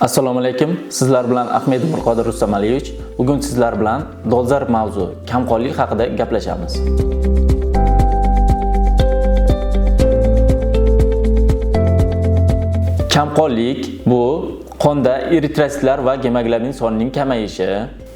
Assalomu alaykum. Sizlar bilan Ahmedov Mirqodir Rustam Aliyevich. Bugun sizlar bilan dolzarb mavzu kamqonlik haqida gaplashamiz. Kamqonlik bu qonda eritrotsitlar va gemoglobin sonining kamayishi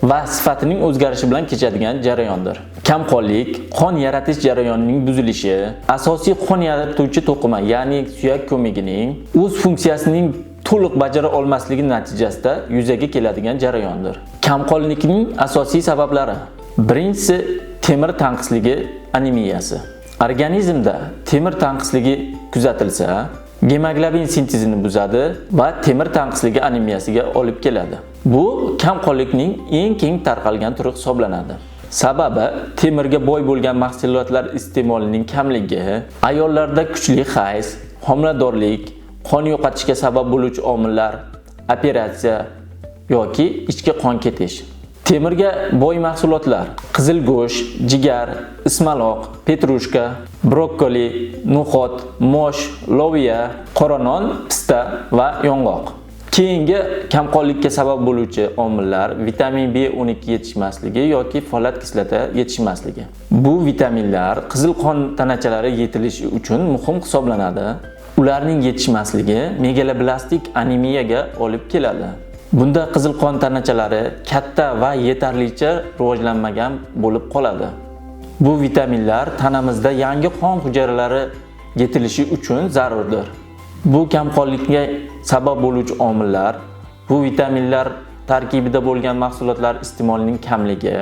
va sifatining o'zgarishi bilan kechadigan jarayondir. Kamqonlik qon yaratish jarayonining buzilishi, asosiy qon yaratuvchi to'qima, ya'ni suyak ko'migining o'z funksiyasining to'liq bajara olmasligi natijasida yuzaga keladigan jarayondir. Kamqonlikning asosiy sabablari: birinchisi temir tanqisligi anemiyasi. Organizmda temir tanqisligi kuzatilsa, gemoglobin sintezini buzadi va temir tanqisligi anemiyasiga olib keladi. Bu kamqonlikning eng keng tarqalgan turi hisoblanadi. Sababi temirga boy bo'lgan mahsulotlar iste'molining kamligi, ayollarda kuchli hayz, homiladorlik, qon yo'qotishga sabab bo'luvchi omillar, operatsiya yoki ichki qon ketish. Temirga boy mahsulotlar: qizil go'sht, jigar, ismaloq, petrushka, brokkoli, no'xat, mosh, loviya, qora non, pista va yong'oq. Keyingi kamqonlikka sabab bo'luvchi omillar vitamin B12 yetishmasligi yoki folat kislota yetishmasligi. Bu vitaminlar qizil qon tanachalari yetilishi uchun muhim hisoblanadi. Ularning yetishmasligi megaloblastik anemiyaga olib keladi. Bunda qizil qon tanachalari katta va yetarlicha rivojlanmagan bo'lib qoladi. Bu vitaminlar tanamizda yangi qon hujayralari yetilishi uchun zarurdir. Bu kamqonlikka sabab bo'luvchi omillar: bu vitaminlar tarkibida bo'lgan mahsulotlar iste'molining kamligi,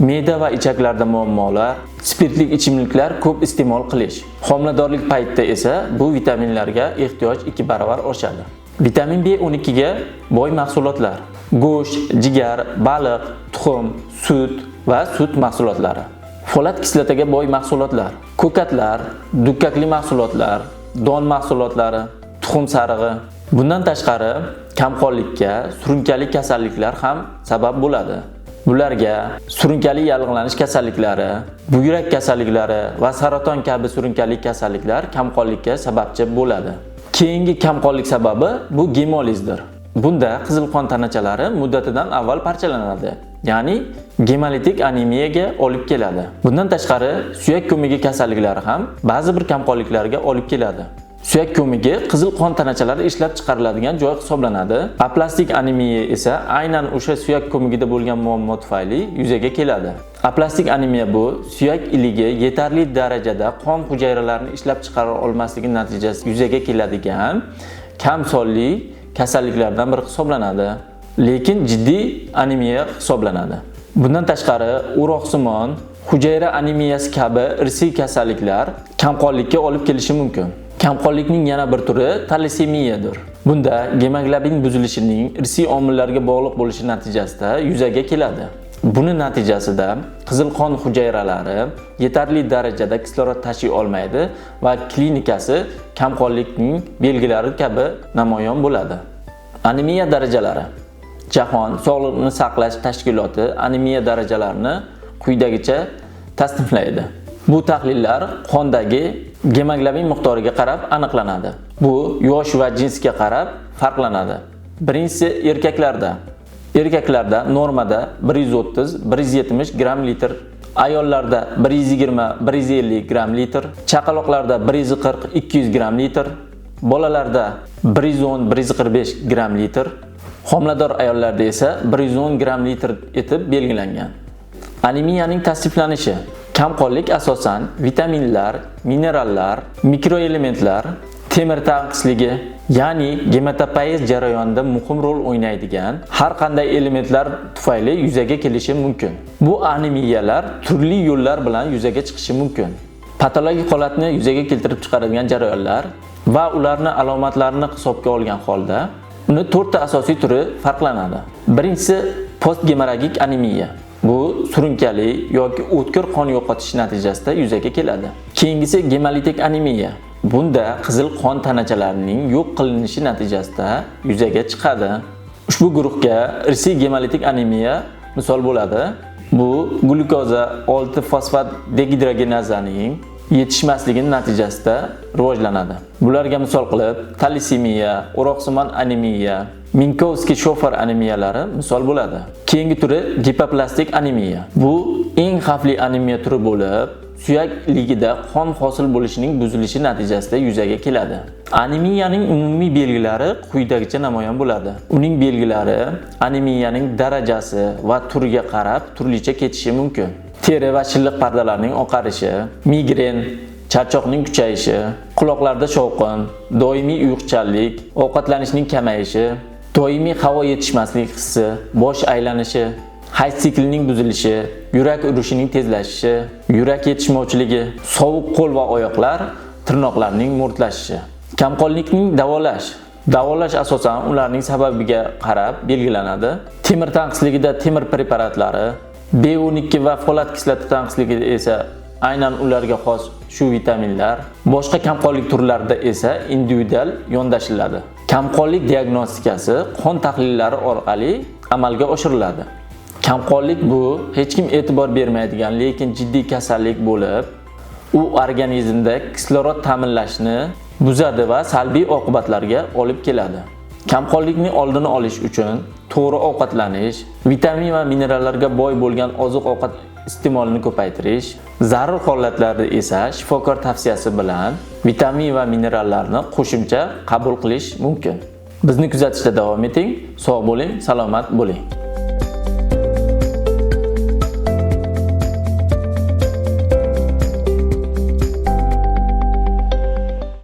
me'da va ichaklarda muammolar, spirtli ichimliklar ko'p iste'mol qilish. Homiladorlik paytida esa bu vitaminlarga ehtiyoj 2 barobar oshadi. Vitamin B12 ga boy mahsulotlar: go'sht, jigar, baliq, tuxum, sut va sut mahsulotlari. Folat kislotaga boy mahsulotlar: ko'katlar, dukkakli mahsulotlar, don mahsulotlari, tuxum sarig'i. Bundan tashqari, kamqonlikka surunkali kasalliklar ham sabab bo'ladi. Bularga surunkali yallig'lanish kasalliklari, buyrak kasalliklari va saraton kabi surunkali kasalliklar kamqonlikka sababchi bo'ladi. Keyingi kamqonlik sababi bu gemolizdir. Bunda qizil qon tanachalari muddatidan avval parchalanadi, ya'ni gemolitik anemiyaga olib keladi. Bundan tashqari, suyak ko'migi kasalliklari ham ba'zi bir kamqonliklarga olib keladi. Suyak ko'migi qizil qon tanachalari ishlab chiqariladigan joy hisoblanadi. Aplastik anemiya esa aynan o'sha suyak ko'migida bo'lgan muammo tufayli yuzaga keladi. Aplastik anemiya bu suyak iligi yetarli darajada qon hujayralarini ishlab chiqara olmasligi natijasida yuzaga keladigan kam sonli kasalliklardan biri hisoblanadi, lekin jiddiy anemiya hisoblanadi. Bundan tashqari, o'roqsimon, hujayra anemiyasi kabi irsiy kasalliklar kamqonlikka olib kelishi mumkin. Kamqonlikning yana bir turi talasemiyadir. Bunda gemoglobin buzilishining irsiy omillarga bog'liq bo'lishi natijasida yuzaga keladi. Buning natijasida qizil qon hujayralari yetarli darajada kislorod tashiy olmaydi va klinikasi kamqonlikning belgilari kabi namoyon bo'ladi. Anemiya darajalari. Jahon Sog'liqni saqlash tashkiloti anemiya darajalarini quyidagicha tasniflaydi. Bu tahlillar qondagi gemoglobin miqdoriga qarab aniqlanadi. Bu yosh va jinsga qarab farqlanadi. Birinchisi erkaklarda. Erkaklarda normada 130-170 gram litr, ayollarda 120-150 gram litr, chaqaloqlarda 140-200 gram litr, bolalarda 110-145 gram litr, homilador ayollarda esa 110 gram litr etib belgilangan. Anemiyaning tasniflanishi. Kamqonlik asosan vitaminlar, minerallar, mikroelementlar, temir tanqisligi, ya'ni gematopoyez jarayonida muhim rol o'ynaydigan har qanday elementlar tufayli yuzaga kelishi mumkin. Bu anemiyalar turli yo'llar bilan yuzaga chiqishi mumkin. Patologik holatni yuzaga keltirib chiqaradigan jarayonlar va ularning alomatlarini hisobga olgan holda uni 4 ta asosiy turi farqlanadi. Birinchisi postgemoragik anemiya. Bu surunkali yoki o'tkir qon yo'qotish natijasida yuzaga keladi. Keyingisi gemolitik anemiya. Bunda qizil qon tanachalarining yo'q qilinishi natijasida yuzaga chiqadi. Ushbu guruhga irsiy gemolitik anemiya misol bo'ladi. Bu glyukoza 6 fosfat dehidrogenazaning yetishmasligining natijasida rivojlanadi. Bularga misol qilib talasemiya, o'roqsimon anemiya, Minkowski-Shoffer anemiyalari misol bo'ladi. Keyingi turi gipoplastik anemiya. Bu eng xavfli anemiya turi bo'lib, suyak ligida qon hosil bo'lishining buzilishi natijasida yuzaga keladi. Anemiyaning umumiy belgilari quyidagicha namoyon bo'ladi. Uning belgilari anemiyaning darajasi va turiga qarab turlicha ketishi mumkin. Teri va shilliq pardalarning oqarishi, migren, charchoqning kuchayishi, quloqlarda shovqin, doimiy uyquchanlik, ovqatlanishning kamayishi, doimiy havo yetishmaslik hissi, bosh aylanishi, hayz siklining buzilishi, yurak urishining tezlashishi, yurak yetishmovchiligi, sovuq qo'l va oyoqlar, tirnoqlarning mo'rtlashishi. Kamqonlikning davolash asosan ularning sababiga qarab belgilanadi. Temir tanqisligida temir preparatlari, B12 va folat kislota tanqisligida esa aynan ularga xos shu vitaminlar, boshqa kamqonlik turlarida esa individual yondashiladi. Kamqonlik diagnostikasi qon tahlillari orqali amalga oshiriladi. Kamqonlik bu hech kim e'tibor bermaydigan, lekin jiddiy kasallik bo'lib, u organizmda kislorod ta'minlashni buzadi va salbiy oqibatlarga olib keladi. Kamqonlikni oldini olish uchun to'g'ri ovqatlanish, vitamin va minerallarga boy bo'lgan oziq-ovqat iste'molini ko'paytirish, zarur holatlarda esa shifokor tavsiyasi bilan vitamin va minerallarni qo'shimcha qabul qilish mumkin. Bizni kuzatishda davom eting. Sog' bo'ling, salomat bo'ling.